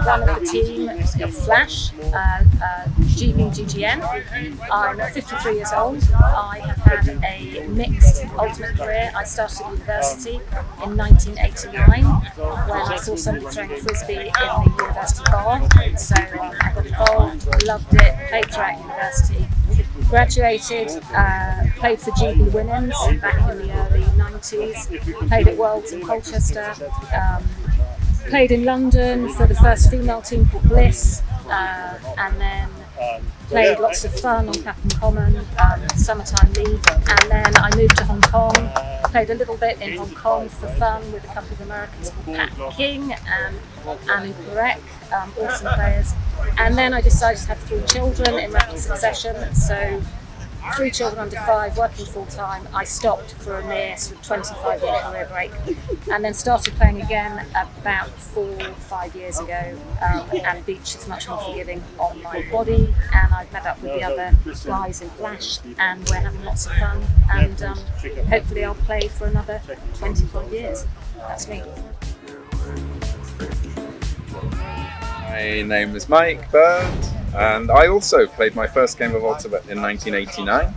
one of the team of Flash, WGGM. I'm 53 years old. I have had a mixed ultimate career. I started at university in 1989 when I saw somebody throwing Frisbee in the university bar. So I got involved, loved it, played throughout university. Graduated, played for GB Women's back in the early 90s, played at Worlds in Colchester, played in London for the first female team called Bliss, and then played lots of fun on Clapham Common, Summertime League, and then I moved to Hong Kong, played a little bit in Hong Kong for fun with a couple of Americans called Pat King and Anu Parek, awesome players. And then I decided to have 3 children in rapid succession, so 3 children under 5, working full time. I stopped for a mere sort of 25-year career break, and then started playing again about 4 or 5 years ago. And beach is much more forgiving on my body, and I've met up with the other guys in Flash, and we're having lots of fun. And hopefully, I'll play for another 25 years. That's me. My name is Mike Bird, and I also played my first game of Ultimate in 1989.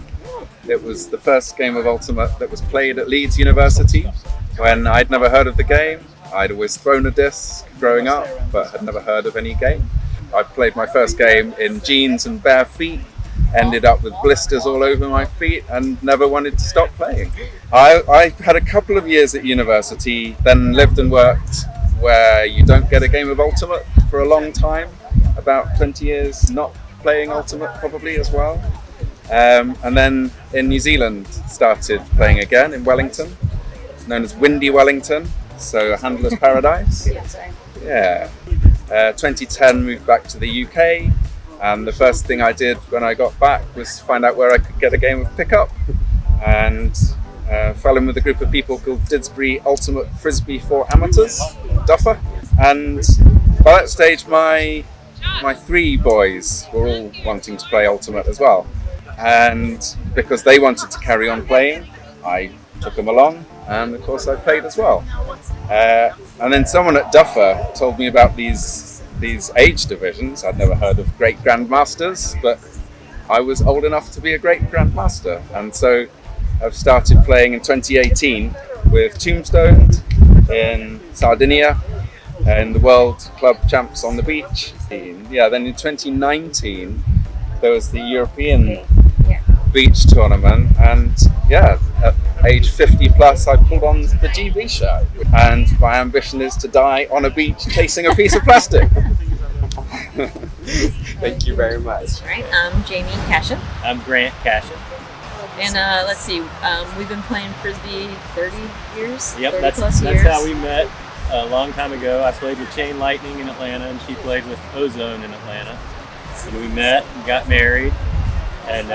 It was the first game of Ultimate that was played at Leeds University when I'd never heard of the game. I'd always thrown a disc growing up, but had never heard of any game. I played my first game in jeans and bare feet, ended up with blisters all over my feet, and never wanted to stop playing. I had a couple of years at university, then lived and worked where you don't get a game of Ultimate for a long time, about 20 years not playing Ultimate probably as well. And then in New Zealand started playing again in Wellington, known as Windy Wellington, so a handler's paradise. Yeah. 2010 moved back to the UK, and the first thing I did when I got back was find out where I could get a game of pickup, and fell in with a group of people called Didsbury Ultimate Frisbee for Amateurs, Duffer. And by that stage my 3 boys were all wanting to play Ultimate as well, and because they wanted to carry on playing, I took them along, and of course I played as well. And then someone at Duffer told me about these age divisions. I'd never heard of Great Grandmasters, but I was old enough to be a Great Grandmaster, and so I've started playing in 2018 with Tombstone in Sardinia, in the World Club Champs on the beach. Yeah, then in 2019 there was the European beach tournament, and yeah, at age 50 plus I pulled on the GB shirt, and my ambition is to die on a beach chasing a piece of plastic. Thank you very much. All right, I'm Jamie Cashin. I'm Grant Cashin. And let's see, we've been playing Frisbee 30 years? Yep, 30 that's plus years. how we met a long time ago. I played with Chain Lightning in Atlanta, and she played with Ozone in Atlanta. And we met and got married and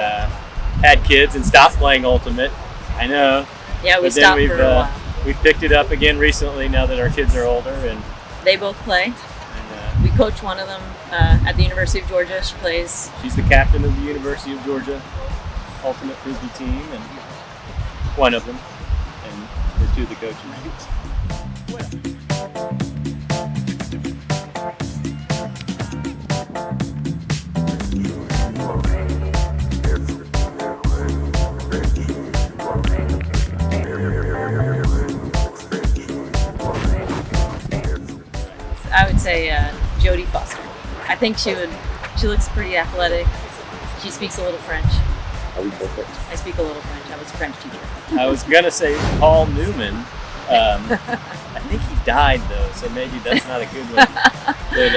had kids and stopped playing Ultimate. I know. Yeah, we stopped for a while. We picked it up again recently now that our kids are older. And they both play. We coach one of them at the University of Georgia. She plays. She's the captain of the University of Georgia Ultimate Frisbee team, and one of them, and we're 2 of the coaches. I would say Jodie Foster. I think she looks pretty athletic. She speaks a little French. Are we perfect? I speak a little French. I was a French teacher. I was gonna say Paul Newman. I think he died though, so maybe that's not a good one. But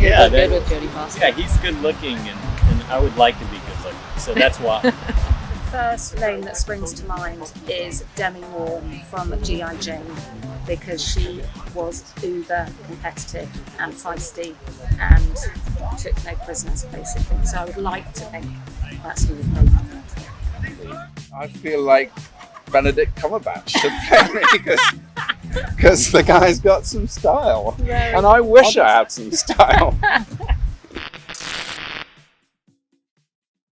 yeah, look good with Jodie Foster. Yeah, he's good looking, and I would like to be good looking, so that's why. First name that springs to mind is Demi Moore from G.I. Jane, because she was uber competitive and feisty and took no prisoners basically. So I would like to think that's who would play. I feel like Benedict Cumberbatch should play me because the guy's got some style, and I wish I had some style.